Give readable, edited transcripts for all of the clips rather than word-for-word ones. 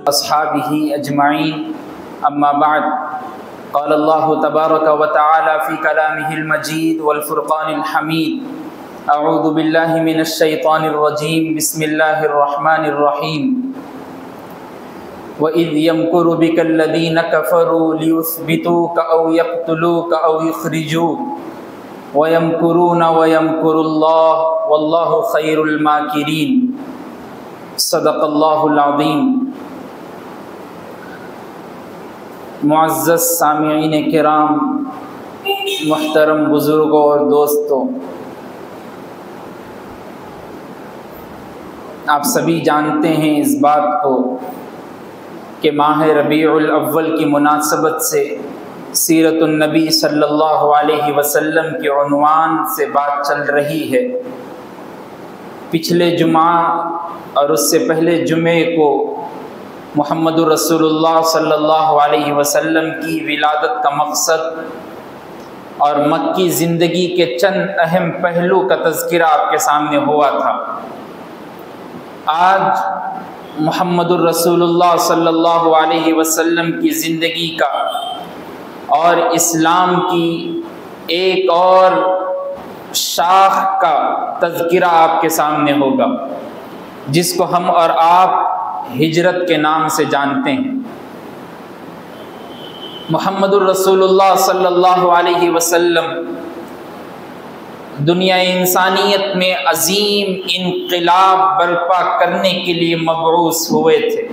أصحابه أجمعين أما بعد قال الله تبارك وتعالى في كلامه المجيد والفرقان الحميد أعوذ بالله من الشيطان الرجيم بسم الله الرحمن الرحيم وَإِذْ يَمْكُرُ بِكَ الَّذِينَ كَفَرُوا لِيُثْبِتُوكَ أَوْ يَقْتُلُوكَ أَوْ يُخْرِجُوكَ وَيَمْكُرُونَ وَيَمْكُرُ اللَّهُ وَاللَّهُ خَيْرُ الْمَاكِرِينَ صدق اللہ العظیم۔ معزز سامعین کرام، محترم بزرگوں اور دوستوں، آپ سبھی جانتے ہیں اس بات کو کہ ماہ ربیع الاول کی مناسبت سے سیرت النبی صلی اللہ علیہ وسلم کے عنوان سے بات چل رہی ہے۔ پچھلے جمعہ اور اس سے پہلے جمعے کو محمد رسول اللہ صلی اللہ علیہ وسلم کی ولادت کا مقصد اور مکی زندگی کے چند اہم پہلو کا تذکرہ آپ کے سامنے ہوا تھا۔ آج محمد الرسول اللہ صلی اللہ علیہ وسلم کی زندگی کا اور اسلام کی ایک اور شاخ کا تذکرہ آپ کے سامنے ہوگا، جس کو ہم اور آپ ہجرت کے نام سے جانتے ہیں۔ محمد الرسول اللہ صلی اللہ علیہ وسلم دنیا انسانیت میں عظیم انقلاب برپا کرنے کے لیے مبعوث ہوئے تھے،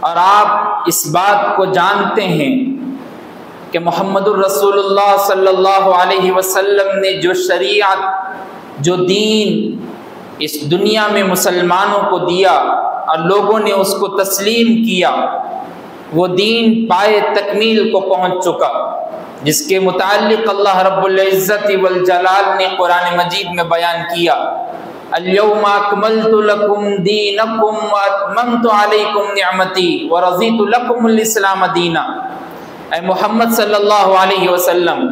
اور آپ اس بات کو جانتے ہیں کہ محمد الرسول اللہ صلی اللہ علیہ وسلم نے جو شریعت، جو دین اس دنیا میں مسلمانوں کو دیا اور لوگوں نے اس کو تسلیم کیا، وہ دین پائے تکمیل کو پہنچ چکا، جس کے متعلق اللہ رب العزت والجلال نے قرآن مجید میں بیان کیا، اليوم اکملت لکم دینکم واتممت علیکم نعمتی ورضیت لکم الاسلام دینا۔ اے محمد صلی اللہ علیہ وسلم،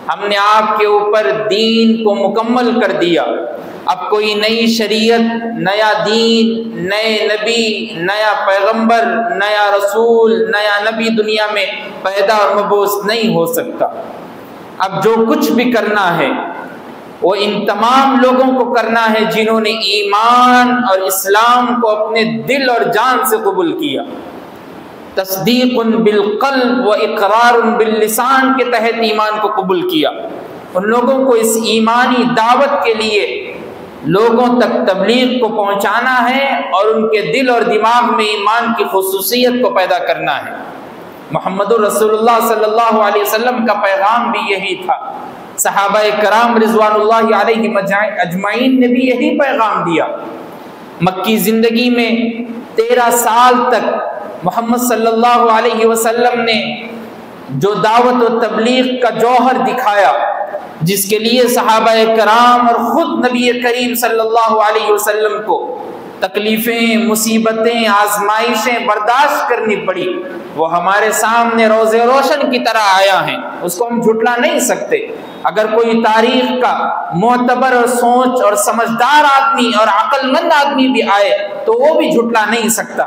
ہم نے آپ کے اوپر دین کو مکمل کر دیا، اب کوئی نئی شریعت، نیا دین، نئے نبی، نیا پیغمبر، نیا رسول، نیا نبی دنیا میں پیدا اور مبعوث نہیں ہو سکتا۔ اب جو کچھ بھی کرنا ہے وہ ان تمام لوگوں کو کرنا ہے جنہوں نے ایمان اور اسلام کو اپنے دل اور جان سے قبول کیا۔ تصدیق بالقلب و اقرار باللسان کے تحت ایمان کو قبول کیا۔ ان لوگوں کو اس ایمانی دعوت کے لیے لوگوں تک تبلیغ کو پہنچانا ہے اور ان کے دل اور دماغ میں ایمان کی خصوصیت کو پیدا کرنا ہے۔ محمد رسول اللہ صلی اللہ علیہ وسلم کا پیغام بھی یہی تھا۔ صحابہ کرام رضوان اللہ علیہم اجمعین نے بھی یہی پیغام دیا۔ مکی زندگی میں 13 سال تک محمد صلی اللہ علیہ وسلم نے جو دعوت و تبلیغ کا جوہر دکھایا، جس کے لیے صحابہ کرام اور خود نبی کریم صلی اللہ علیہ وسلم کو تکلیفیں، مصیبتیں، آزمائشیں برداشت کرنی پڑی، وہ ہمارے سامنے روز روشن کی طرح آیا ہیں، اس کو ہم جھٹلا نہیں سکتے۔ اگر کوئی تاریخ کا معتبر اور سوچ اور سمجھدار آدمی اور عقل مند آدمی بھی آئے تو وہ بھی جھٹلا نہیں سکتا،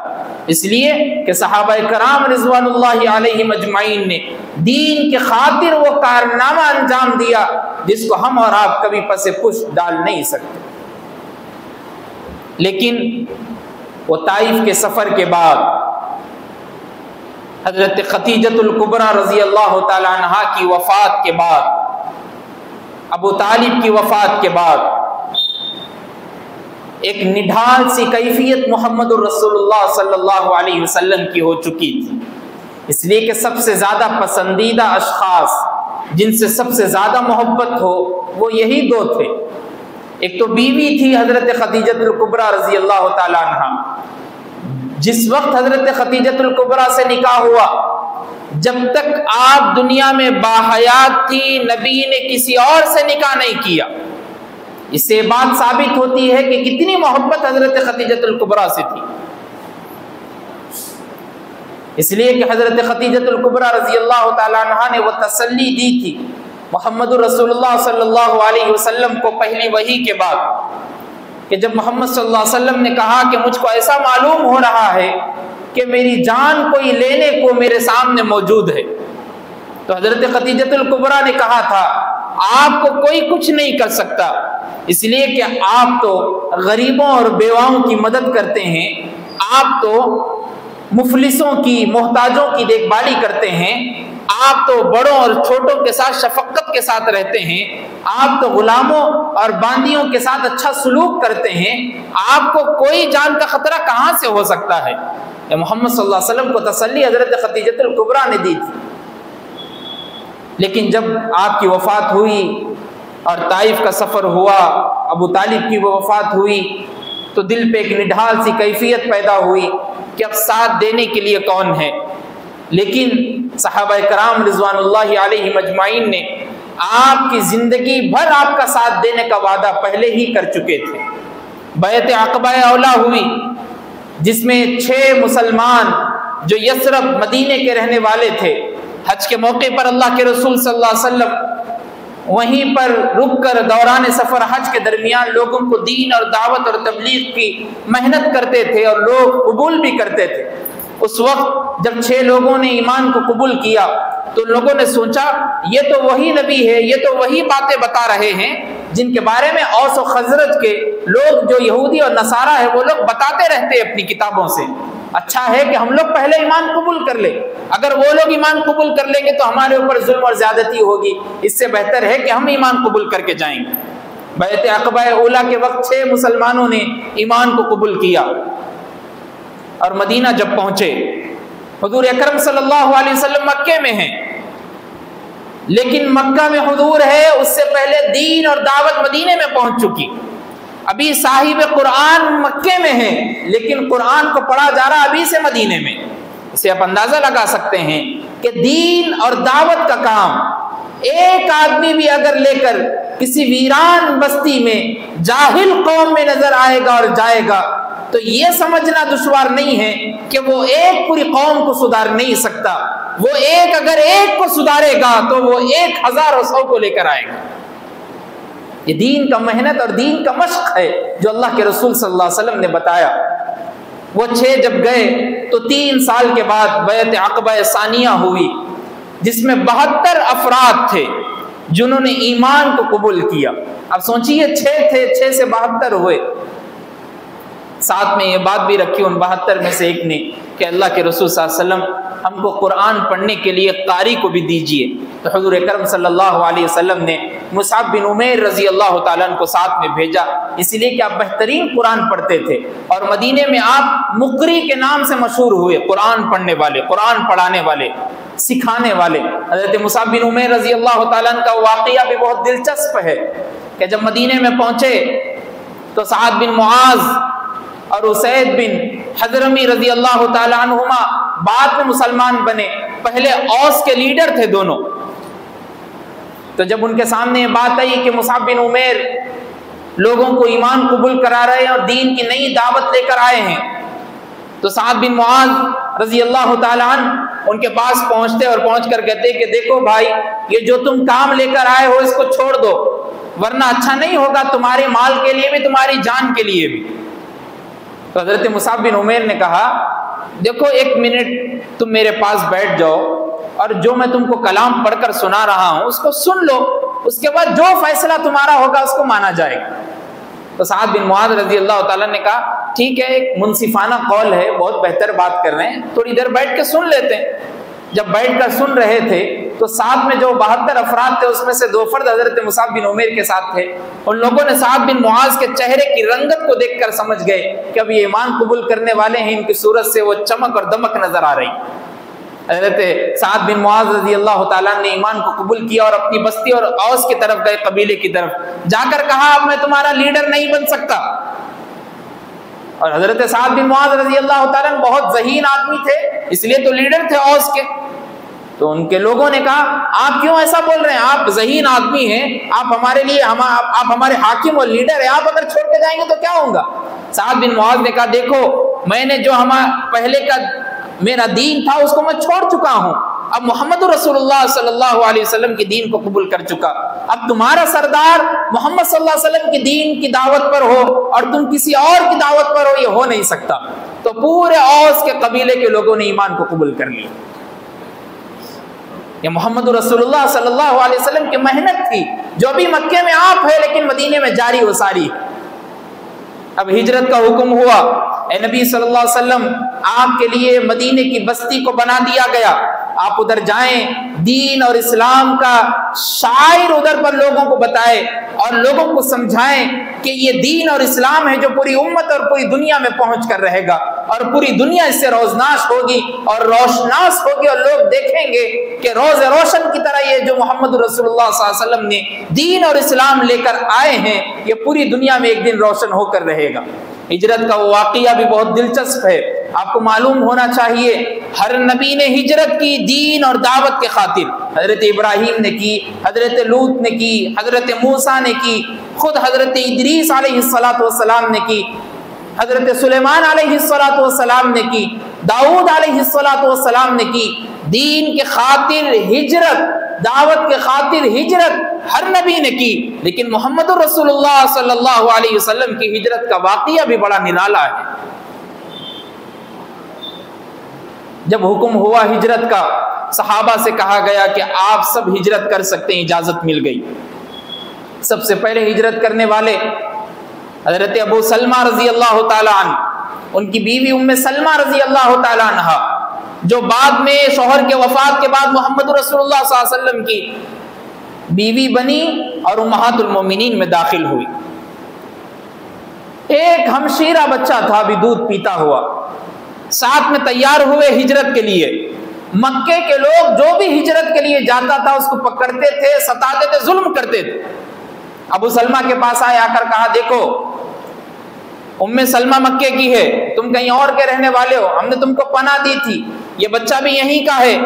اس لیے کہ صحابہ کرام رضوان اللہ علیہم اجمعین نے دین کے خاطر وہ کارنامہ انجام دیا جس کو ہم اور آپ کبھی پس پش ڈال نہیں سکتے۔ لیکن وہ طائف کے سفر کے بعد حضرت خدیجۃ الکبریٰ رضی اللہ تعالی عنہا کی وفات کے بعد، ابو طالب کی وفات کے بعد، ایک نڈھال سی کیفیت محمد الرسول اللہ صلی اللہ علیہ وسلم کی ہو چکی تھی، اس لیے کہ سب سے زیادہ پسندیدہ اشخاص جن سے سب سے زیادہ محبت ہو وہ یہی دو تھے۔ ایک تو بیوی تھی حضرت خدیجۃ الکبریٰ رضی اللہ تعالی عنہا۔ جس وقت حضرت خدیجۃ الکبریٰ سے نکاح ہوا، جب تک آپ دنیا میں باحیات تھی نبی نے کسی اور سے نکاح نہیں کیا۔ اس سے بات ثابت ہوتی ہے کہ کتنی محبت حضرت خدیجۃ الکبریٰ سے تھی، اس لیے کہ حضرت خدیجۃ الکبریٰ رضی اللہ تعالی عنہا نے وہ تسلی دی تھی محمد رسول اللہ صلی اللہ علیہ وسلم کو پہلی وحی کے بعد کہ جب محمد صلی اللہ علیہ وسلم نے کہا کہ مجھ کو ایسا معلوم ہو رہا ہے کہ میری جان کوئی لینے کو میرے سامنے موجود ہے، تو حضرت خدیجہ الکبریٰ نے کہا تھا آپ کو کوئی کچھ نہیں کر سکتا، اس لیے کہ آپ تو غریبوں اور بیواؤں کی مدد کرتے ہیں، آپ تو مفلسوں کی محتاجوں کی دیکھ بھالی کرتے ہیں، آپ تو بڑوں اور چھوٹوں کے ساتھ شفقت کے ساتھ رہتے ہیں، آپ تو غلاموں اور باندیوں کے ساتھ اچھا سلوک کرتے ہیں، آپ کو کوئی جان کا خطرہ کہاں سے ہو سکتا ہے؟ یہ محمد صلی اللہ علیہ وسلم کو تسلی حضرت خدیجہ الکبریٰ نے دی تھی۔ لیکن جب آپ کی وفات ہوئی اور طائف کا سفر ہوا، ابو طالب کی وہ وفات ہوئی، تو دل پہ ایک نڈھال سی کیفیت پیدا ہوئی کہ اب ساتھ دینے کے لیے کون ہے۔ لیکن صحابہ کرام رضوان اللہ علیہم اجمعین نے آپ کی زندگی بھر آپ کا ساتھ دینے کا وعدہ پہلے ہی کر چکے تھے۔ بیعت عقبہ اولا ہوئی جس میں 6 مسلمان جو یثرب مدینے کے رہنے والے تھے، حج کے موقع پر اللہ کے رسول صلی اللہ علیہ وسلم وہیں پر رک کر دوران سفر حج کے درمیان لوگوں کو دین اور دعوت اور تبلیغ کی محنت کرتے تھے اور لوگ قبول بھی کرتے تھے۔ اس وقت جب 6 لوگوں نے ایمان کو قبول کیا تو لوگوں نے سوچا یہ تو وہی نبی ہے، یہ تو وہی باتیں بتا رہے ہیں جن کے بارے میں اوس و خزرج کے لوگ جو یہودی اور نصارہ ہیں وہ لوگ بتاتے رہتے اپنی کتابوں سے۔ اچھا ہے کہ ہم لوگ پہلے ایمان قبول کر لیں، اگر وہ لوگ ایمان قبول کر لیں گے تو ہمارے اوپر ظلم اور زیادتی ہوگی، اس سے بہتر ہے کہ ہم ایمان قبول کر کے جائیں گے۔ بیعت عقبہ اولا کے وقت 6 مسلمانوں نے ایمان کو قبول کیا اور مدینہ جب پہنچے، حضور اکرم صلی اللہ علیہ وسلم مکے میں ہیں، لیکن مکہ میں حضور ہے اس سے پہلے دین اور دعوت مدینے میں پہنچ چکی۔ ابھی صاحب قرآن مکے میں ہیں لیکن قرآن کو پڑھا جا رہا ابھی سے مدینے میں۔ اسے آپ اندازہ لگا سکتے ہیں کہ دین اور دعوت کا کام ایک آدمی بھی اگر لے کر کسی ویران بستی میں جاہل قوم میں نظر آئے گا اور جائے گا تو یہ سمجھنا دشوار نہیں ہے کہ وہ ایک پوری قوم کو سدھار نہیں سکتا، وہ ایک اگر ایک کو سدھارے گا تو وہ 1000 اور 100 کو لے کر آئے گا۔ یہ دین کا محنت اور دین کا مشق ہے جو اللہ کے رسول صلی اللہ علیہ وسلم نے بتایا۔ وہ 6 جب گئے تو 3 سال کے بعد بیعت عقبہ ثانیہ ہوئی جس میں 72 افراد تھے جنہوں نے ایمان کو قبول کیا۔ اب سوچیے 6 تھے، 6 سے 72 ہوئے۔ ساتھ میں یہ بات بھی رکھی ان 72 میں سے ایک نے کہ اللہ کے رسول صلی اللہ علیہ وسلم ہم کو قرآن پڑھنے کے لیے قاری کو بھی دیجیے، تو حضور اکرم صلی اللہ علیہ وسلم نے مصعب بن عمیر رضی اللہ تعالیٰ عنہ کو ساتھ میں بھیجا، اس لیے کہ آپ بہترین قرآن پڑھتے تھے اور مدینے میں آپ مقری کے نام سے مشہور ہوئے، قرآن پڑھنے والے، قرآن پڑھانے والے، سکھانے والے۔ حضرت مصعب بن عمیر رضی اللہ تعالیٰ عنہ کا واقعہ بھی بہت دلچسپ ہے کہ جب مدینے میں پہنچے تو سعد بن معاذ اور اسید بن حضرمی رضی اللہ تعالیٰ عنہما بعد میں مسلمان بنے، پہلے اوس کے لیڈر تھے دونوں۔ تو جب ان کے سامنے یہ بات آئی کہ مصعب بن عمیر لوگوں کو ایمان قبول کرا رہے ہیں اور دین کی نئی دعوت لے کر آئے ہیں، تو سعد بن معاذ رضی اللہ تعالیٰ عنہ ان کے پاس پہنچتے اور پہنچ کر کہتے کہ دیکھو بھائی، یہ جو تم کام لے کر آئے ہو اس کو چھوڑ دو ورنہ اچھا نہیں ہوگا تمہارے مال کے لیے بھی تمہاری جان کے لیے بھی۔ تو حضرت مصعب بن عمیر نے کہا دیکھو 1 منٹ تم میرے پاس بیٹھ جاؤ اور جو میں تم کو کلام پڑھ کر سنا رہا ہوں اس کو سن لو، اس کے بعد جو فیصلہ تمہارا ہوگا اس کو مانا جائے گا۔ تو سعد بن معاذ رضی اللہ تعالیٰ نے کہا ٹھیک ہے، ایک منصفانہ قول ہے، بہت بہتر بات کر رہے ہیں، تھوڑی دیر بیٹھ کے سن لیتے ہیں۔ جب بیٹھ کر سن رہے تھے تو ساتھ میں جو 72 افراد تھے اس میں سے 2 فرد حضرت مصعب بن عمیر کے ساتھ تھے۔ ان لوگوں نے سعد بن معاذ کے چہرے کی رنگت کو دیکھ کر سمجھ گئے کہ اب یہ ایمان قبول کرنے والے ہیں، ان کی صورت سے وہ چمک اور دمک نظر آ رہی۔ حضرت سعد بن معاذ رضی اللہ تعالیٰ نے ایمان کو قبول کیا اور اپنی بستی اور اوس کی طرف گئے، قبیلے کی طرف جا کر کہا اب میں تمہارا لیڈر نہیں بن سکتا۔ اور حضرت سعد بن معاذ رضی اللہ تعالیٰ بہت ذہین آدمی تھے، اس لیے تو لیڈر تھے اوس کے۔ تو ان کے لوگوں نے کہا آپ کیوں ایسا بول رہے ہیں، آپ ذہین آدمی ہیں، آپ ہمارے لیے آپ ہمارے حاکم اور لیڈر ہیں، آپ اگر چھوڑ کے جائیں گے تو کیا ہوگا؟ سعد بن معاذ نے کہا دیکھو میں نے جو پہلے کا میرا دین تھا اس کو میں چھوڑ چکا ہوں، اب محمد رسول اللہ صلی اللہ علیہ وسلم کے دین کو قبول کر چکا، اب تمہارا سردار محمد صلی اللہ علیہ وسلم کے دین کی دعوت پر ہو اور تم کسی اور کی دعوت پر ہو، یہ ہو نہیں سکتا۔ تو پورے اوس کے قبیلے کے لوگوں نے ایمان کو قبول کر لیا۔ یہ محمد رسول اللہ صلی اللہ علیہ وسلم کی محنت تھی، جو بھی مکے میں آپ ہے لیکن مدینے میں جاری و ساری ہے۔ اب ہجرت کا حکم ہوا، اے نبی صلی اللہ علیہ وسلم آپ کے لیے مدینے کی بستی کو بنا دیا گیا، آپ ادھر جائیں، دین اور اسلام کا شاعر ادھر پر لوگوں کو بتائے اور لوگوں کو سمجھائیں کہ یہ دین اور اسلام ہے جو پوری امت اور پوری دنیا میں پہنچ کر رہے گا، اور پوری دنیا اس سے روزناش ہوگی اور روشناس ہوگی، اور لوگ دیکھیں گے کہ روز روشن کی طرح یہ جو محمد رسول اللہ صلی اللہ علیہ وسلم نے دین اور اسلام لے کر آئے ہیں، یہ پوری دنیا میں ایک دن روشن ہو کر رہے گا۔ ہجرت کا وہ واقعہ بھی بہت دلچسپ ہے۔ آپ کو معلوم ہونا چاہیے ہر نبی نے ہجرت کی دین اور دعوت کے خاطر۔ حضرت ابراہیم نے کی، حضرت لوط نے کی، حضرت موسیٰ نے کی، خود حضرت ادریس علیہ السلام نے کی، حضرت سلیمان علیہ السلام نے کی، داؤد علیہ السلام نے کی۔ دین کے خاطر ہجرت، دعوت کے خاطر ہجرت ہر نبی نے کی، لیکن محمد رسول اللہ صلی اللہ علیہ وسلم کی ہجرت کا واقعہ بھی بڑا نرالا ہے۔ جب حکم ہوا ہجرت کا، صحابہ سے کہا گیا کہ آپ سب ہجرت کر سکتے ہیں، اجازت مل گئی۔ سب سے پہلے ہجرت کرنے والے حضرت ابو سلمہ رضی اللہ تعالی عنہ، ان کی بیوی ام سلمہ رضی اللہ تعالی عنہ، جو بعد میں شوہر کے وفات کے بعد محمد رسول اللہ صلی اللہ علیہ وسلم کی بیوی بنی اور امہات المومنین میں داخل ہوئی۔ ایک ہمشیرہ بچہ تھا بھی دودھ پیتا ہوا، ساتھ میں تیار ہوئے ہجرت کے لیے۔ مکے کے لوگ جو بھی ہجرت کے لیے جاتا تھا اس کو پکڑتے تھے، ستاتے تھے، ظلم کرتے تھے۔ ابو سلمہ کے پاس آئے، آ کر کہا دیکھو ام سلمہ مکے کی ہے، تم کہیں اور کے رہنے والے ہو، ہم نے تم کو پناہ دی تھی، یہ بچہ بھی یہیں کا ہے،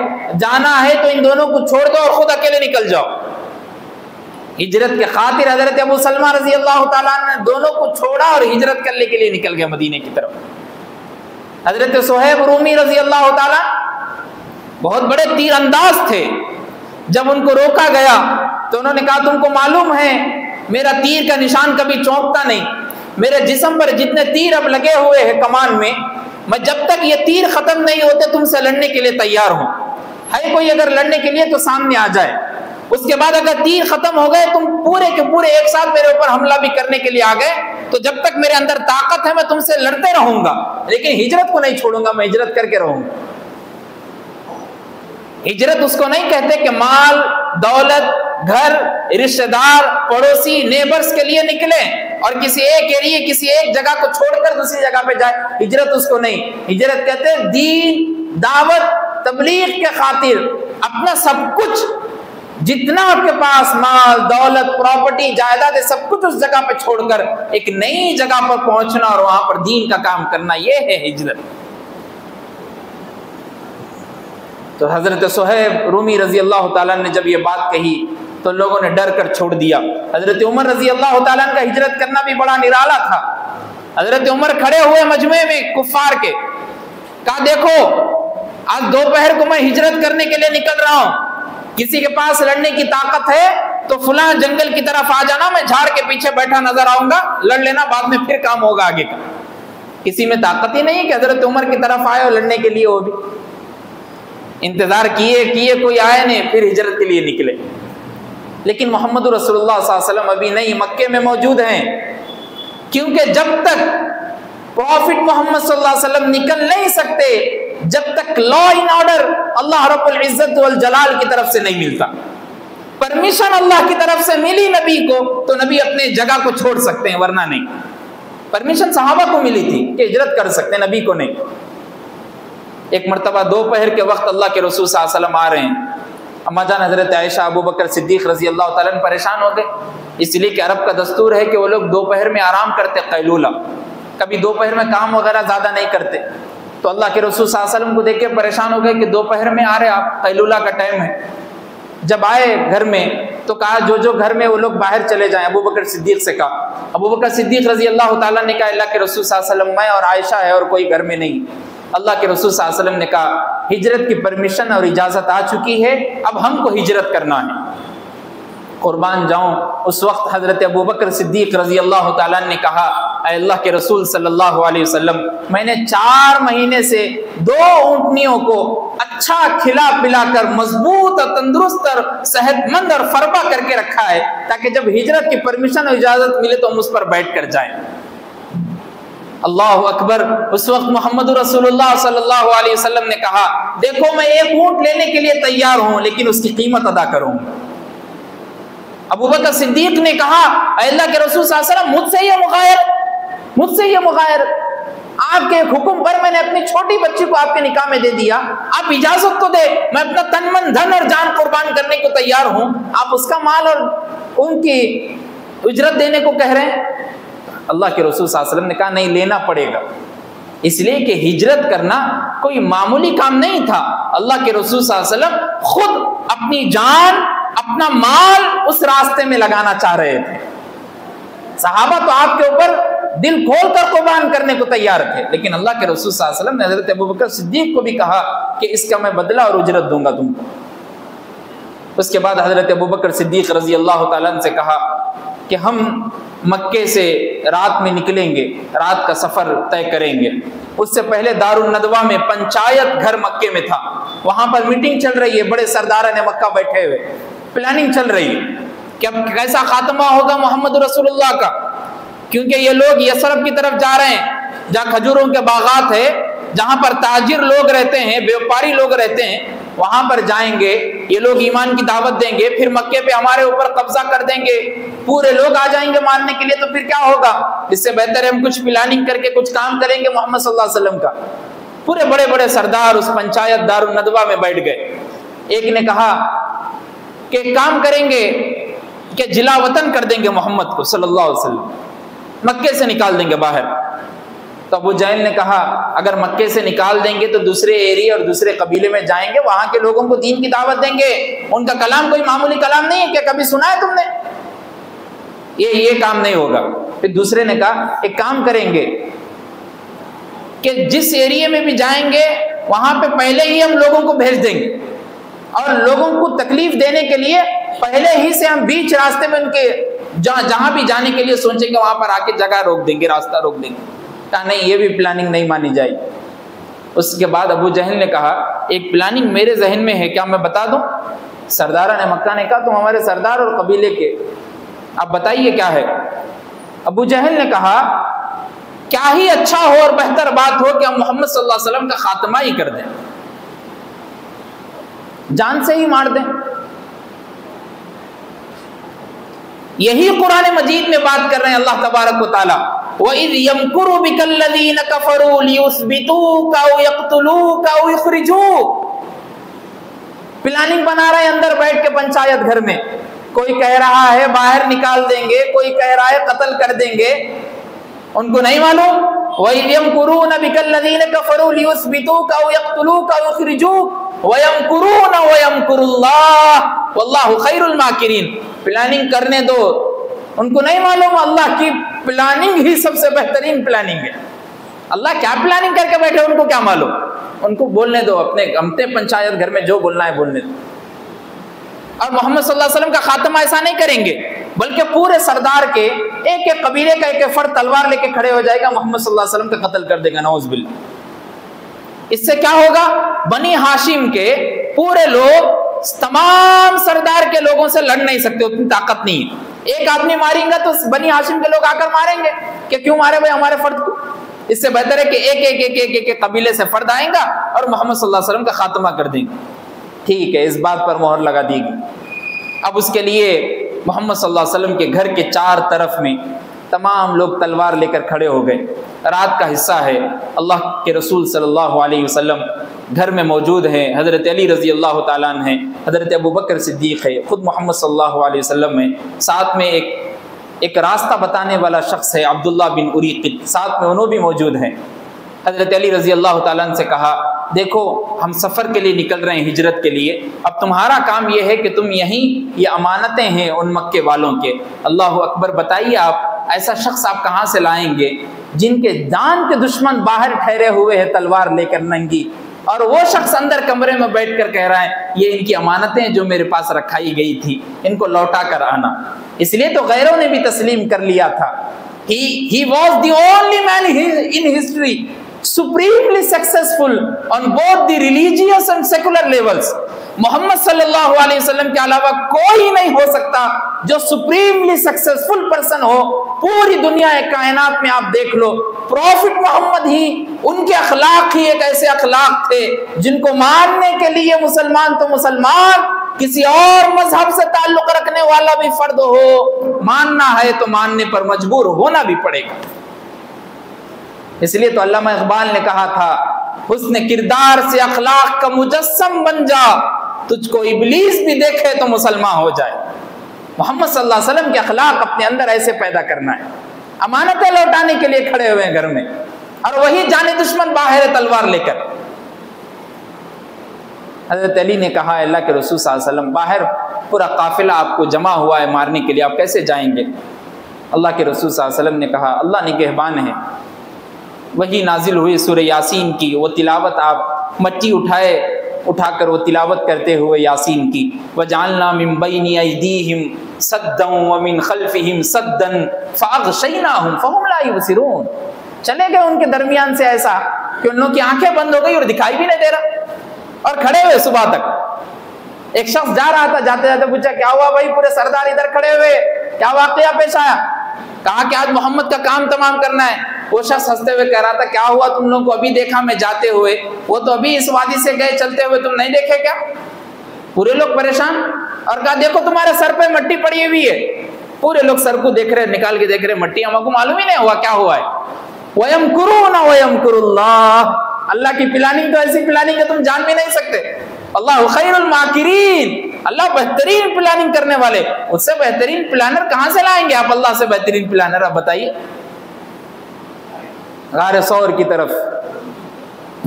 جانا ہے تو ان دونوں کو چھوڑ دو اور خود اکیلے نکل جاؤ۔ ہجرت کے خاطر حضرت ابو سلمہ رضی اللہ تعالیٰ نے دونوں کو چھوڑا اور ہجرت کرنے کے لیے نکل گئے مدینے کی طرف۔ حضرت صہیب رومی رضی اللہ تعالیٰ بہت بڑے تیر انداز تھے، جب ان کو روکا گیا تو انہوں نے کہا تم کو معلوم ہے میرا تیر کا نشان کبھی چونکتا نہیں، میرے جسم پر جتنے تیر اب لگے ہوئے ہیں کمان میں جب تک یہ تیر ختم نہیں ہوتے تم سے لڑنے کے لیے تیار ہوں، ہے کوئی اگر لڑنے کے لیے تو سامنے آ جائے، اس کے بعد اگر تیر ختم ہو گئے تم پورے کے پورے ایک ساتھ میرے اوپر حملہ بھی کرنے کے لیے آ گئے تو جب تک میرے اندر طاقت ہے میں تم سے لڑتے رہوں گا، لیکن ہجرت کو نہیں چھوڑوں گا، میں ہجرت کر کے رہوں گا۔ ہجرت اس کو نہیں کہتے کہ مال دولت گھر رشتہ دار پڑوسی نیبرز کے لیے نکلے اور کسی ایک ایریے کسی ایک جگہ کو چھوڑ کر دوسری جگہ پہ جائے، ہجرت اس کو نہیں۔ ہجرت کہتے ہیں دین دعوت تبلیغ کے خاطر اپنا سب کچھ جتنا آپ کے پاس مال دولت پراپرٹی جائیداد ہے سب کچھ اس جگہ پہ چھوڑ کر ایک نئی جگہ پر پہنچنا اور وہاں پر دین کا کام کرنا، یہ ہے ہجرت۔ تو حضرت صہیب رومی رضی اللہ تعالیٰ نے جب یہ بات کہی تو لوگوں نے ڈر کر چھوڑ دیا۔ حضرت عمر رضی اللہ تعالیٰ کا ہجرت کرنا بھی بڑا نرالا تھا۔ حضرت عمر کھڑے ہوئے مجمع میں کفار کے، کہا دیکھو آج دوپہر کو میں ہجرت کرنے کے لیے نکل رہا ہوں، کسی کے پاس لڑنے کی طاقت ہے تو فلاں جنگل کی طرف آ جانا، میں جھاڑ کے پیچھے بیٹھا نظر آؤں گا، لڑ لینا، بعد میں پھر کام ہوگا آگے کا۔ کسی میں طاقت ہی نہیں کہ حضرت عمر کی طرف آئے اور لڑنے کے لیے، وہ بھی انتظار کیے کوئی آئے نہیں، پھر ہجرت کے لیے نکلے۔ لیکن محمد رسول اللہ صلی اللہ علیہ وسلم ابھی نہیں مکے میں موجود ہیں، کیونکہ جب تک پروفٹ محمد صلی اللہ علیہ وسلم نکل نہیں سکتے جب تک لا ان آرڈر اللہ رب العزت والجلال کی طرف سے نہیں ملتا۔ پرمیشن اللہ کی طرف سے ملی نبی کو تو نبی اپنے جگہ کو چھوڑ سکتے ہیں، ورنہ نہیں۔ پرمیشن صحابہ کو ملی تھی کہ ہجرت کر سکتے ہیں، نبی کو نہیں۔ ایک مرتبہ دوپہر کے وقت اللہ کے رسول صلی اللہ علیہ وسلم آ رہے ہیں، اما جان حضرت عائشہ ابو بکر صدیق رضی اللہ تعالیٰ عنہ پریشان ہو گئے، اس لیے کہ عرب کا دستور ہے کہ وہ لوگ دوپہر میں آرام کرتے، قیلولہ، کبھی دوپہر میں کام وغیرہ زیادہ نہیں کرتے۔ تو اللہ کے رسول صلی اللہ علیہ وسلم کو دیکھ کے پریشان ہو گئے کہ دوپہر میں آ رہے آپ، قیلولہ کا ٹائم ہے۔ جب آئے گھر میں تو کہا جو گھر میں وہ لوگ باہر چلے جائیں، ابو بکر صدیق سے کہا۔ ابو بکر صدیق رضی اللہ تعالیٰ نے کہا اللہ کے رسول صلی اللہ علیہ وسلم میں اور عائشہ ہے اور کوئی گھر میں نہیں، اللہ کے رسول صلی اللہ علیہ وسلم نے کہا ہجرت کی پرمیشن اور اجازت آ چکی ہے، اب ہم کو ہجرت کرنا ہے۔ قربان جاؤں، اس وقت حضرت ابوبکر صدیق رضی اللہ تعالیٰ نے کہا اے اللہ کے رسول صلی اللہ علیہ وسلم، میں نے 4 مہینے سے 2 اونٹنیوں کو اچھا کھلا پلا کر مضبوط اور تندرست اور صحت مند اور فربا کر کے رکھا ہے تاکہ جب ہجرت کی پرمیشن اور اجازت ملے تو ہم اس پر بیٹھ کر جائیں۔ اللہ اکبر۔ اس وقت محمد رسول اللہ صلی اللہ علیہ وسلم نے کہا دیکھو میں 1 اونٹ لینے کے لیے تیار ہوں لیکن اس کی قیمت ادا کروں۔ ابوبکر صدیق نے کہا اے اللہ کے رسول صلی اللہ علیہ وسلم، مجھ سے یہ مغائر، آپ کے ایک حکم پر میں نے اپنی چھوٹی بچی کو آپ کے نکاح میں دے دیا، آپ اجازت تو دے، میں اپنا تن من دھن اور جان قربان کرنے کو تیار ہوں، آپ اس کا مال اور ان کی اجرت دینے کو کہہ رہے ہیں۔ اللہ کے رسول صلی اللہ علیہ وسلم نے کہا نہیں، لینا پڑے گا، اس لیے کہ ہجرت کرنا کوئی معمولی کام نہیں تھا۔ اللہ کے رسول صلی اللہ علیہ وسلم خود اپنی جان، اپنا مال اس راستے میں لگانا چاہ رہے تھے۔ صحابہ تو آپ کے اوپر دل کھول کر قربان کرنے کو تیار تھے، لیکن اللہ کے رسول صلی اللہ علیہ وسلم نے حضرت ابوبکر صدیق کو بھی کہا کہ اس کا میں بدلہ اور اجرت دوں گا تم کو۔ اس کے بعد حضرت ابوبکر صدیق رضی اللہ تعالیٰ عنہ سے کہا کہ ہم مکے سے رات میں نکلیں گے، رات کا سفر طے کریں گے۔ اس سے پہلے دارالندوہ میں پنچایت گھر مکے میں تھا، وہاں پر میٹنگ چل رہی ہے، بڑے سرداران مکہ بیٹھے ہوئے، پلاننگ چل رہی ہے کہ اب کیسا خاتمہ ہوگا محمد رسول اللہ کا، کیونکہ یہ لوگ یثرب کی طرف جا رہے ہیں جہاں کھجوروں کے باغات ہے، جہاں پر تاجر لوگ رہتے ہیں، بیوپاری لوگ رہتے ہیں، وہاں پر جائیں گے، یہ لوگ ایمان کی دعوت دیں گے، پھر مکے پہ ہمارے اوپر قبضہ کر دیں گے، پورے لوگ آ جائیں گے ماننے کے لیے، تو پھر کیا ہوگا؟ اس سے بہتر ہے ہم کچھ پلاننگ کر کے کچھ کام کریں گے محمد صلی اللہ علیہ وسلم کا۔ پورے بڑے بڑے سردار اس پنچایت دارالندوہ میں بیٹھ گئے۔ ایک نے کہا کہ کام کریں گے کہ جلا وطن کر دیں گے محمد کو صلی اللہ علیہ وسلم، مکے سے نکال دیں گے باہر۔ تو ابو جہل نے کہا اگر مکے سے نکال دیں گے تو دوسرے ایریا اور دوسرے قبیلے میں جائیں گے، وہاں کے لوگوں کو دین کی دعوت دیں گے، ان کا کلام کوئی معمولی کلام نہیں ہے، کیا کبھی سنا ہے تم نے؟ یہ کام نہیں ہوگا۔ پھر دوسرے نے کہا ایک کام کریں گے کہ جس ایریا میں بھی جائیں گے وہاں پہ پہلے ہی ہم لوگوں کو بھیج دیں گے، اور لوگوں کو تکلیف دینے کے لیے پہلے ہی سے ہم بیچ راستے میں ان کے جہاں بھی جانے کے لیے سوچیں گے وہاں پر آ کے جگہ روک دیں گے، راستہ روک دیں گے۔ کہا نہیں، یہ بھی پلاننگ نہیں مانی جائے۔ اس کے بعد ابو جہل نے کہا ایک پلاننگ میرے ذہن میں ہے، کیا میں بتا دوں؟ سرداران مکہ نے کہا تم ہمارے سردار اور قبیلے کے، آپ بتائیے کیا ہے؟ ابو جہل نے کہا کیا ہی اچھا ہو اور بہتر بات ہو کہ ہم محمد صلی اللہ علیہ وسلم کا خاتمہ ہی کر دیں، جان سے ہی مار دیں۔ یہی قرآن مجید میں بات کر رہے ہیں اللہ تبارک و تعالیٰ، وَإِذْ يَمْكُرُ بِكَ الَّذِينَ كَفَرُوا لِيُثْبِتُوكَ أَوْ يَقْتُلُوكَ أَوْ يُخْرِجُوكَ۔ پلاننگ بنا رہے ہیں اندر بیٹھ کے پنچایت گھر میں، کوئی کہہ رہا ہے باہر نکال دیں گے، کوئی کہہ رہا ہے قتل کر دیں گے، ان کو نہیں معلوم۔ وَإِذْ يَمْكُرُونَ بِكَ الَّذِينَ كَفَرُوا لِيُثْبِتُوكَ أَوْ يَقْتُلُوكَ أَوْ يُخْرِجُوكَ وَيَمْكُرُونَ وَيَمْكُرُ اللَّهُ وَاللَّهُ خَيْرُ الْمَاكِرِينَ۔ پلاننگ کرنے دو، ان کو نہیں معلوم اللہ کی پلاننگ ہی سب سے بہترین پلاننگ ہے۔ اللہ کیا پلاننگ کر کے بیٹھے ان کو کیا معلوم، ان کو بولنے دو، اپنے ہمتے پنچایت گھر میں جو بولنا ہے بولنے دو۔ اور محمد صلی اللہ علیہ وسلم کا خاتمہ ایسا نہیں کریں گے، بلکہ پورے سردار کے ایک ایک قبیلے کا ایک ایک فرد تلوار لے کے کھڑے ہو جائے گا، محمد صلی اللہ علیہ وسلم کا قتل کر دے گا، نعوذ باللہ۔ اس سے کیا ہوگا؟ بنی ہاشم کے پورے لوگ تمام سردار کے لوگوں سے لڑ نہیں سکتے، اتنی طاقت نہیں ہے۔ ایک آدمی ماریں گا تو بنی ہاشم کے لوگ آ کر ماریں گے کہ کیوں مارے بھائی ہمارے فرد کو؟ اس سے بہتر ہے کہ ایک ایک ایک ایک ایک قبیلے سے فرد آئیں گا اور محمد صلی اللہ علیہ وسلم کا خاتمہ کر دیں گے۔ ٹھیک ہے، اس بات پر مہر لگا دی گئی۔ اب اس کے لیے محمد صلی اللہ علیہ وسلم کے گھر کے 4 طرف میں تمام لوگ تلوار لے کر کھڑے ہو گئے۔ رات کا حصہ ہے، اللہ کے رسول صلی اللہ علیہ وسلم گھر میں موجود ہیں، حضرت علی رضی اللہ تعالیٰ عنہ ہیں، حضرت ابوبکر صدیق ہے، خود محمد صلی اللہ علیہ وسلم ہیں، ساتھ میں ایک راستہ بتانے والا شخص ہے عبداللہ بن اریقط، ساتھ میں انہوں بھی موجود ہیں۔ حضرت علی رضی اللہ تعالیٰ عنہ سے کہا دیکھو ہم سفر کے لیے نکل رہے ہیں، ہجرت کے لیے، اب تمہارا کام یہ ہے کہ تم یہیں، یہ امانتیں ہیں ان مکے والوں کے، اللہ اکبر، بتائیے آپ ایسا شخص آپ کہاں سے لائیں گے جن کے جان کے دشمن باہر ٹھہرے ہوئے ہیں تلوار لے کر ننگی، اور وہ شخص اندر کمرے میں بیٹھ کر کہہ رہا ہے یہ ان کی امانتیں جو میرے پاس رکھائی گئی تھی ان کو لوٹا کر آنا۔ اس لیے تو غیروں نے بھی تسلیم کر لیا تھا۔ He was the only man in history supremely successful on both the religious and secular levels۔ محمد صلی اللہ علیہ وسلم کے علاوہ کوئی نہیں ہو سکتا جو سپریملی سکسیسفل پرسن ہو پوری دنیا کائنات میں۔ آپ دیکھ لو پروفٹ محمد ہی، ان کے اخلاق ہی ایک ایسے اخلاق تھے جن کو ماننے کے لیے مسلمان تو مسلمان، کسی اور مذہب سے تعلق رکھنے والا بھی فرد ہو، ماننا ہے تو ماننے پر مجبور ہونا بھی پڑے گا۔ اس لیے تو علامہ اقبال نے کہا تھا حسن کردار سے اخلاق کا مجسم بن جا، تجھ کو ابلیس بھی دیکھے تو مسلمان ہو جائے۔ محمد صلی اللہ علیہ وسلم کے اخلاق اپنے اندر ایسے پیدا کرنا ہے۔ امانتیں لوٹانے کے لیے کھڑے ہوئے ہیں گھر میں، اور وہی جانے دشمن باہر تلوار لے کر۔ حضرت علی نے کہا اللہ کے رسول صلی اللہ علیہ وسلم باہر پورا قافلہ آپ کو جمع ہوا ہے مارنے کے لیے، آپ کیسے جائیں گے؟ اللہ کے رسول صلی اللہ علیہ وسلم نے کہا اللہ نگہبان ہے۔ وہی نازل ہوئی سورہ یاسین کی، وہ تلاوت آپ مٹی اٹھا کر وہ تلاوت کرتے ہوئے یاسین کی، وَجَعَلْنَا مِن بَيْنِ أَيْدِيهِمْ سَدًّا وَمِن خَلْفِهِمْ سَدًّا فَأَغْشَيْنَاهُمْ فَهُمْ لَا يُبْصِرُونَ۔ چلے گئے ان کے درمیان سے ایسا کہ ان لوگوں کی آنکھیں بند ہو گئی اور دکھائی بھی نہیں دے رہا، اور کھڑے ہوئے صبح تک۔ ایک شخص جا رہا تھا، جاتے جاتے پوچھا کیا ہوا بھائی، پورے سردار ادھر کھڑے ہوئے، کیا واقعہ پیش آیا؟ کہا کہ آج محمد کا کام تمام کرنا ہے۔ وہ شخص ہنستے ہوئے کہہ رہا تھا کیا ہوا تم لوگوں کو ابھی دیکھا میں جاتے ہوئے، وہ تو ابھی اس وادی سے گئے چلتے ہوئے، تم نہیں دیکھے کیا؟ پورے لوگ پریشان، اور کہا دیکھو تمہارے سر پہ مٹی پڑی ہوئی ہے۔ پورے لوگ سر کو دیکھ رہے، نکال کے دیکھ رہے، مٹی ہم کو معلوم ہی نہیں ہوا کیا ہوا ہے۔ وَيَمْكُرُونَ وَيَمْكُرُ اللَّهُ، اللہ کی پلاننگ تو ایسی پلاننگ ہے تم جان بھی نہیں سکتے۔ اللہ خیر الماکرین، اللہ بہترین پلاننگ کرنے والے، اس سے بہترین پلانر کہاں سے لائیں گے آپ؟ اللہ سے بہترین پلانر آپ بتائیے۔ غار ثور کی طرف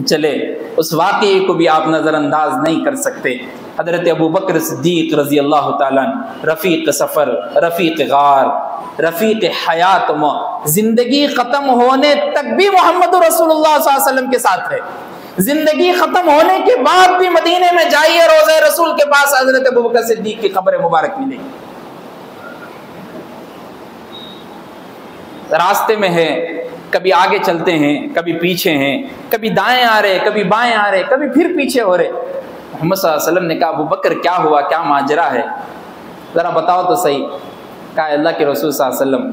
چلے، اس واقعے کو بھی آپ نظر انداز نہیں کر سکتے۔ حضرت ابو بکر صدیق رضی اللہ تعالیٰ رفیق سفر، رفیق غار، رفیق حیات، زندگی ختم ہونے تک بھی محمد رسول اللہ صلی اللہ علیہ وسلم کے ساتھ رہے۔ زندگی ختم ہونے کے بعد بھی مدینے میں جائیے، روضہ رسول کے پاس حضرت ابو بکر صدیق کی قبر مبارک ملے گی۔ راستے میں ہے، کبھی آگے چلتے ہیں، کبھی پیچھے ہیں، کبھی دائیں آ رہے، کبھی بائیں آ رہے، کبھی پھر پیچھے ہو رہے۔ محمد صلی اللہ علیہ وسلم نے کہا ابو بکر کیا ہوا، کیا ماجرا ہے، ذرا بتاؤ تو صحیح۔ کہا اللہ کے رسول صلی اللہ علیہ وسلم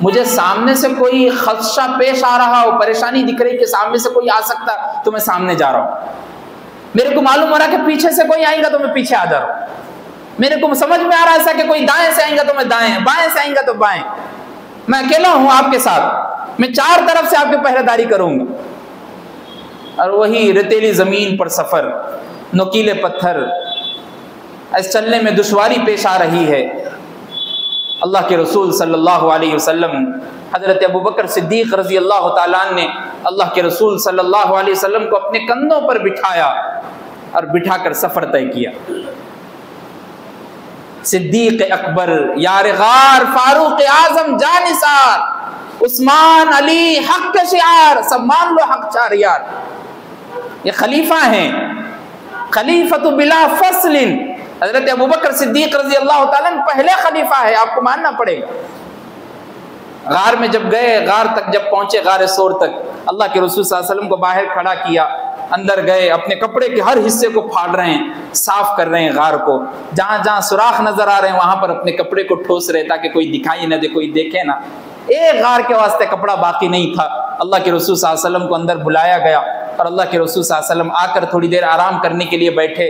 مجھے سامنے سے کوئی خدشہ پیش آ رہا ہو، پریشانی دکھ رہی کہ سامنے سے کوئی آ سکتا تو میں سامنے جا رہا ہوں، میرے کو معلوم ہو رہا کہ پیچھے سے کوئی آئے گا تو میں پیچھے آ جا رہا ہوں، میرے کو سمجھ میں آ رہا ہے ایسا کہ کوئی دائیں سے آئے گا تو میں دائیں، بائیں سے آئے گا تو بائیں، میں اکیلا ہوں آپ کے ساتھ، میں چار طرف سے آپ کی پہرے داری کروں گا۔ اور وہی ریتیلی زمین پر سفر، نوکیلے پتھر، اس چلنے میں دشواری پیش آ رہی ہے۔ اللہ کے رسول صلی اللہ علیہ وسلم، حضرت ابو بکر صدیق رضی اللہ تعالیٰ نے اللہ کے رسول صلی اللہ علیہ وسلم کو اپنے کندھوں پر بٹھایا اور بٹھا کر سفر طے کیا۔ صدیق اکبر، یار غار، فاروق اعظم جانثار، عثمان، علی حق کے شعار، سب مان لو حق چار یار، یہ خلیفہ ہیں، خلیفۃ بلا فصل۔ حضرت ابوبکر صدیق رضی اللہ تعالیٰ پہلے خلیفہ ہے، آپ کو ماننا پڑے گا۔ غار میں جب گئے، غار تک جب پہنچے، غار ثور تک، اللہ کے رسول صلی اللہ علیہ وسلم کو باہر کھڑا کیا، اندر گئے، اپنے کپڑے کے ہر حصے کو پھاڑ رہے ہیں، صاف کر رہے ہیں غار کو، جہاں جہاں سوراخ نظر آ رہے ہیں وہاں پر اپنے کپڑے کو ٹھوس رہے تاکہ کوئی دکھائی نہ دے، کوئی دیکھے نہ۔ ایک غار کے واسطے کپڑا باقی نہیں تھا۔ اللہ کے رسول صلی اللہ علیہ وسلم کو اندر بلایا گیا اور اللہ کے رسول صلی اللہ علیہ وسلم آ کر تھوڑی دیر آرام کرنے کے لیے بیٹھے۔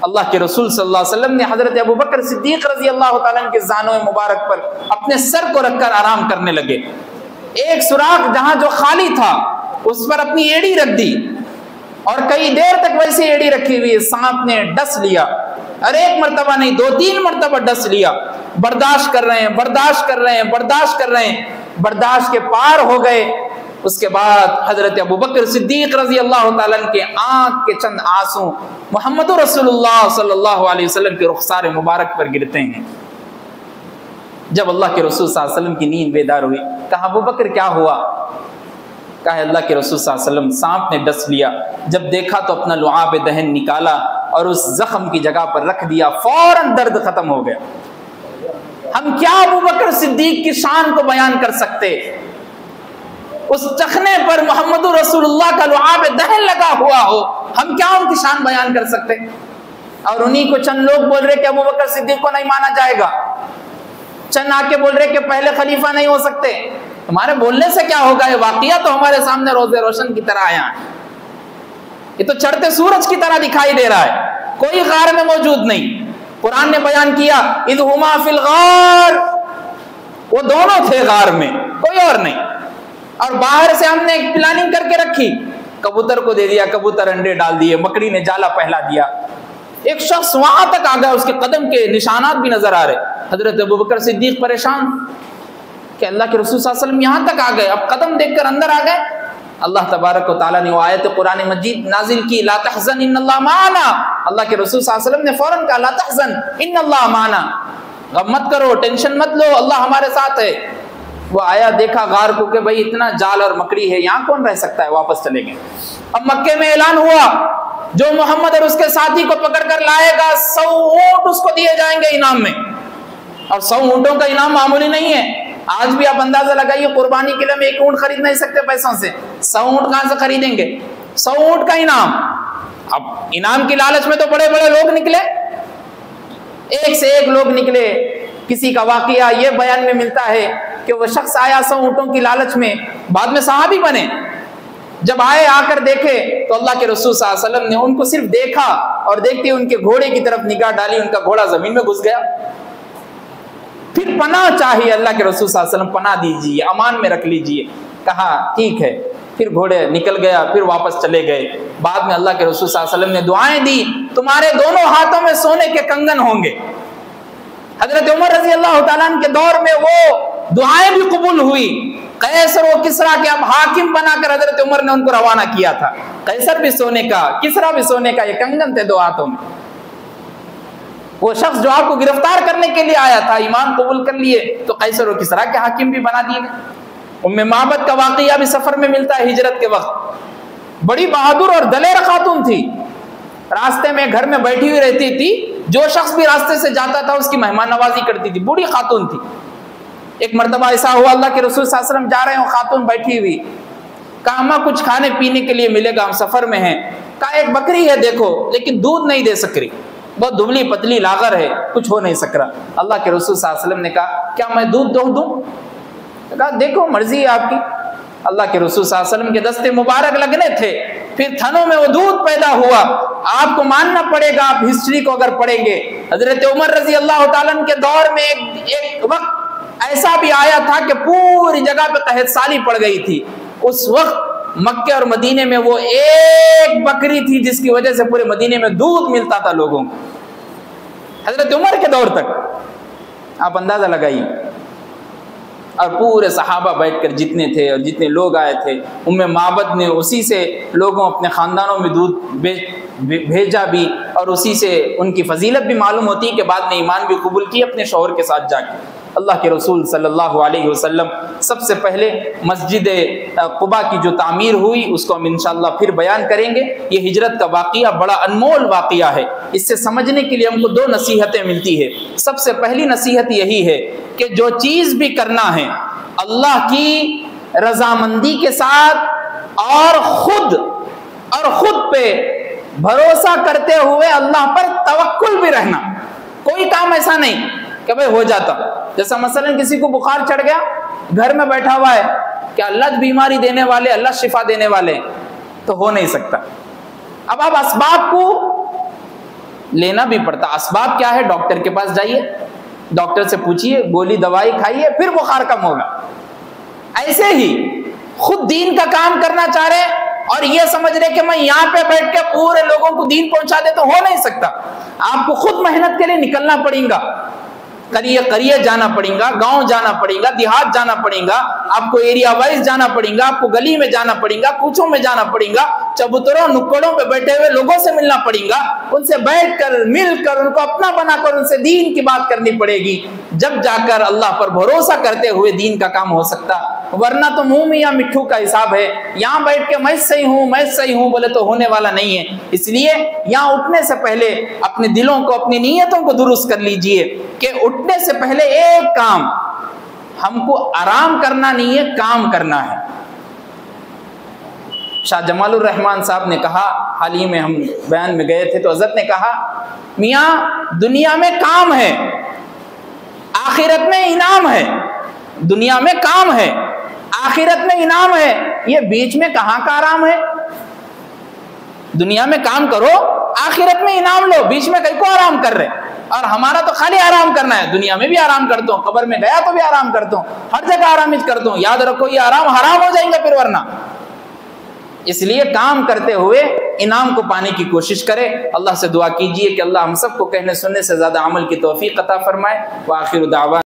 اللہ کے رسول صلی اللہ علیہ وسلم نے حضرت ابوبکر صدیق رضی اللہ تعالیٰ عنہ کے زانوں مبارک پر اپنے سر کو رکھ کر آرام کرنے لگے۔ ایک سوراخ جہاں جو خالی تھا اس پر اپنی ایڑی رکھ دی اور کئی دیر تک ویسے ایڑی رکھی ہوئی، سانپ نے ڈس لیا، اور ایک مرتبہ نہیں 2-3 مرتبہ ڈس لیا۔ برداشت کر رہے ہیں، برداشت کر رہے ہیں، برداشت کر رہے ہیں، برداشت کے پار ہو گئے۔ اس کے بعد حضرت ابوبکر صدیق رضی اللہ تعالیٰ عنہ کے آنکھ کے چند آنسو محمد رسول اللہ صلی اللہ علیہ وسلم کے رخسار مبارک پر گرتے ہیں۔ جب اللہ کے رسول صلی اللہ علیہ وسلم کی نیند بیدار ہوئی، کہا ابو بکر کیا ہوا؟ کہا اللہ کے رسول صلی اللہ علیہ وسلم سانپ نے ڈس لیا، جب دیکھا تو اپنا لعاب دہن نکالا اور اس زخم کی جگہ پر رکھ دیا، فوراً درد ختم ہو گیا۔ ہم کیا ابو بکر صدیق کی شان کو بیان کر سکتے؟ اس چخنے پر محمد رسول اللہ کا لعاب دہن لگا ہوا ہو، ہم کیا ان کی شان بیان کر سکتے؟ اور انہی کو چند لوگ بول رہے کہ ابو بکر صدیق کو نہیں مانا جائے گا، چند آ کے بول رہے کہ پہلے خلیفہ نہیں ہو سکتے۔ تمہارے بولنے سے کیا ہوگا؟ یہ واقعہ تو ہمارے سامنے روز روشن کی طرح آیا ہے، یہ تو چڑھتے سورج کی طرح دکھائی دے رہا ہے، کوئی غار میں موجود نہیں۔ قرآن نے بیان کیا اذ ہما فی الغار، وہ دونوں تھے غار میں، کوئی اور نہیں۔ اور باہر سے ہم نے ایک پلاننگ کر کے رکھی، کبوتر کو دے دیا، کبوتر انڈے ڈال دیے، مکڑی نے جالا پہلا دیا۔ ایک شخص وہاں تک آ گیا، اس کے قدم کے نشانات بھی نظر آ رہے۔ حضرت ابوبکر صدیق پریشان کہ اللہ کے رسول صلی اللہ علیہ وسلم یہاں تک آ گئے، اب قدم دیکھ کر اندر آ گئے۔ اللہ تبارک و تعالیٰ نے وہ آیت قرآن مجید نازل کی، لا تحزن ان اللہ معنا۔ اللہ کے رسول صلی اللہ علیہ وسلم نے فوراً کہا لا تحزن ان اللہ معنا، غم مت کرو، ٹینشن مت لو، اللہ ہمارے ساتھ ہے۔ وہ آیا، دیکھا غار کو کہ بھائی اتنا جال اور مکڑی ہے، یہاں کون رہ سکتا ہے، واپس چلے گئے۔ اب مکے میں اعلان ہوا جو محمد اور اس کے ساتھی کو پکڑ کر لائے گا 100 اونٹ اس کو دیے جائیں گے انعام میں۔ اور 100 اونٹوں کا انعام معمولی نہیں ہے۔ آج بھی آپ اندازہ لگائیے، قربانی کے لیے ہم ایک اونٹ خرید نہیں سکتے پیسوں سے، 100 اونٹ کہاں سے خریدیں گے؟ 100 اونٹ کا انعام۔ اب انعام کی لالچ میں تو بڑے بڑے لوگ نکلے، ایک سے ایک لوگ نکلے۔ کسی کا واقعہ یہ بیان میں ملتا ہے کہ وہ شخص آیا 100 اونٹوں کی لالچ میں، بعد میں صحابی بنے۔ جب آئے، آ کر دیکھے تو اللہ کے رسول صلی اللہ علیہ وسلم نے ان کو صرف دیکھا اور دیکھتے ان کے گھوڑے کی طرف نگاہ ڈالی، ان کا گھوڑا زمین میں گھس گیا۔ پھر پناہ چاہیے اللہ کے رسول صلی اللہ علیہ وسلم، پناہ دیجیے، امان میں رکھ لیجیے۔ کہا ٹھیک ہے، پھر گھوڑے نکل گیا، پھر واپس چلے گئے۔ بعد میں اللہ کے رسول صلی اللہ علیہ وسلم نے دعائیں دی، تمہارے دونوں ہاتھوں میں سونے کے کنگن ہوں گے۔ حضرت عمر رضی اللہ تعالیٰ عنہ کے دور میں وہ دعائیں بھی قبول ہوئی۔ قیصر و کسریٰ کے اب حاکم بنا کر حضرت عمر نے ان کو روانہ کیا تھا۔ قیصر بھی سونے کا، کسریٰ بھی سونے کا، یہ کنگن تھے دو ہاتھوں میں۔ وہ شخص جو آپ کو گرفتار کرنے کے لیے آیا تھا، ایمان قبول کر لیے تو قیصر و کسریٰ کے حاکم بھی بنا دیے گئے۔ ام معبد کا واقعہ بھی سفر میں ملتا ہے، ہجرت کے وقت بڑی بہادر اور دلیر خاتون تھی، راستے میں گھر میں بیٹھی ہوئی رہتی تھی، جو شخص بھی راستے سے جاتا تھا اس کی مہمان نوازی کرتی تھی، بوڑھی خاتون تھی۔ ایک مرتبہ ایسا ہوا، اللہ کے رسول صلی اللہ علیہ وسلم جا رہے ہیں، خاتون بیٹھی ہوئی، کہا اماں کچھ کھانے پینے کے لیے ملے گا، ہم سفر میں ہیں۔ کہا ایک بکری ہے دیکھو، لیکن دودھ نہیں دے سک رہی، بہت دبلی پتلی لاغر ہے، کچھ ہو نہیں سک رہا۔ اللہ کے رسول صلی اللہ علیہ وسلم نے کہا کیا میں دودھ دوں؟ کہا دیکھو مرضی ہے آپ کی۔ اللہ کے رسول صلی اللہ علیہ وسلم کے دستے مبارک لگنے تھے، پھر تھنوں میں وہ دودھ پیدا ہوا۔ آپ کو ماننا پڑے گا، آپ ہسٹری کو اگر پڑھیں گے، حضرت عمر رضی اللہ تعالیٰ عنہ کے دور میں ایک وقت ایسا بھی آیا تھا کہ پوری جگہ پہ قحط سالی پڑ گئی تھی۔ اس وقت مکے اور مدینے میں وہ ایک بکری تھی جس کی وجہ سے پورے مدینے میں دودھ ملتا تھا لوگوں کو، حضرت عمر کے دور تک۔ آپ اندازہ لگائیے۔ اور پورے صحابہ بیٹھ کر جتنے تھے اور جتنے لوگ آئے تھے، ام معبد نے اسی سے لوگوں اپنے خاندانوں میں دودھ بھیجا بھی، اور اسی سے ان کی فضیلت بھی معلوم ہوتی ہے کہ بعد میں ایمان بھی قبول کی اپنے شوہر کے ساتھ جا کے۔ اللہ کے رسول صلی اللہ علیہ وسلم سب سے پہلے مسجد قباء کی جو تعمیر ہوئی اس کو ہم انشاءاللہ پھر بیان کریں گے۔ یہ ہجرت کا واقعہ بڑا انمول واقعہ ہے، اس سے سمجھنے کے لیے ہم کو 2 نصیحتیں ملتی ہے۔ سب سے پہلی نصیحت یہی ہے کہ جو چیز بھی کرنا ہے اللہ کی رضامندی کے ساتھ اور خود پہ بھروسہ کرتے ہوئے اللہ پر توکل بھی رہنا۔ کوئی کام ایسا نہیں کہ بھئی ہو جاتا، جیسا مثلا کسی کو بخار چڑھ گیا، گھر میں بیٹھا ہوا ہے کہ اللہ بیماری دینے والے، اللہ شفا دینے والے، تو ہو نہیں سکتا۔ اب آپ اسباب کو لینا بھی پڑتا۔ اسباب کیا ہے؟ ڈاکٹر کے پاس جائیے، ڈاکٹر سے پوچھئے، گولی دوائی کھائیے، پھر بخار کم ہوگا۔ ایسے ہی خود دین کا کام کرنا چاہ رہے اور یہ سمجھ رہے کہ میں یہاں پہ بیٹھ کے پورے لوگوں کو دین پہنچا دے، تو ہو نہیں سکتا۔ آپ کو خود محنت کے لیے نکلنا پڑے گا۔ قریے جانا پڑے گا، گاؤں جانا پڑے گا، دیہات جانا پڑے گا، آپ کو ایریا وائز جانا پڑے گا، آپ کو گلی میں جانا پڑے گا، کوچوں میں جانا پڑے گا، چبوتروں نکڑوں پہ بیٹھے ہوئے لوگوں سے ملنا پڑے گا، ان سے بیٹھ کر مل کر ان کو اپنا بنا کر ان سے دین کی بات کرنی پڑے گی، جب جا کر اللہ پر بھروسہ کرتے ہوئے دین کا کام ہو سکتا۔ ورنہ تو منہ میں یا مٹھو کا حساب ہے، یہاں بیٹھ کے میں صحیح ہوں بولے تو ہونے والا نہیں ہے۔ اس لیے یہاں اٹھنے سے پہلے اپنے دلوں کو، اپنی نیتوں کو درست کر لیجئے کہ اٹھنے سے پہلے ایک کام، ہم کو آرام کرنا نہیں ہے، کام کرنا ہے۔ شاہ جمال الرحمن صاحب نے کہا، حال ہی میں ہم بیان میں گئے تھے تو حضرت نے کہا، میاں دنیا میں کام ہے، آخرت میں انعام ہے۔ دنیا میں کام ہے، آخرت میں انعام ہے، یہ بیچ میں کہاں کا آرام ہے؟ دنیا میں کام کرو، آخرت میں انعام لو، بیچ میں کہیں کو آرام کر رہے؟ اور ہمارا تو خالی آرام کرنا ہے، دنیا میں بھی آرام کرتا ہوں، قبر میں گیا تو بھی آرام کرتا ہوں، ہر جگہ آرام کرتا ہوں۔ یاد رکھو یہ آرام حرام ہو جائیں گے پھر ورنہ۔ اس لیے کام کرتے ہوئے انعام کو پانے کی کوشش کرے۔ اللہ سے دعا کیجئے کہ اللہ ہم سب کو کہنے سننے سے زیادہ عمل کی توفیق عطا فرمائے۔ وآخر دعوانا